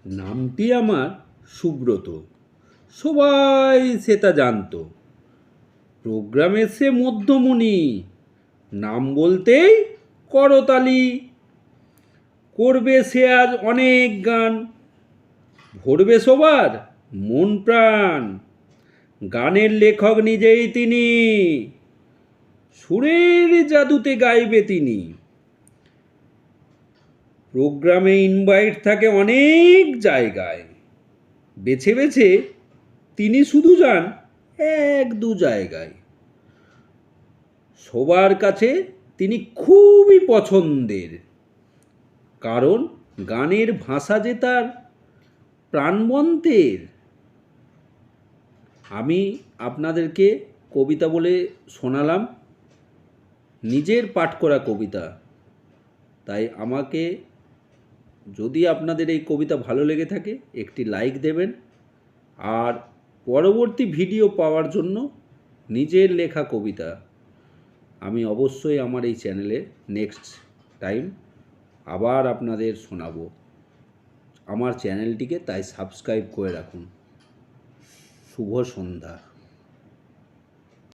নামটি আমার সুব্রত, সবাই সেটা জানতো। প্রোগ্রামে সে মধ্যমণি, নাম বলতেই করতালি। করবে সে আজ অনেক গান, ভরবে সবার মন প্রাণ। গানের লেখক নিজেই তিনি, সুরের জাদুতে গাইবে তিনি। প্রোগ্রামে ইনভাইট থাকে অনেক জায়গায়, বেছে বেছে তিনি শুধু যান এক দু জায়গায়। সবার কাছে তিনি খুবই পছন্দের, কারণ গানের ভাষা যে তার প্রাণবন্তের। আমি আপনাদেরকে কবিতা বলে শোনালাম, নিজের পাঠ করা কবিতা। তাই আমাকে, যদি আপনাদের এই কবিতা ভালো লেগে থাকে, একটি লাইক দেবেন। আর পরবর্তী ভিডিও পাওয়ার জন্য নিজের লেখা কবিতা আমি অবশ্যই আমার এই চ্যানেলে নেক্সট টাইম আবার আপনাদের শোনাবো। আমার চ্যানেলটিকে তাই সাবস্ক্রাইব করে রাখুন। শুভ সন্ধ্যা।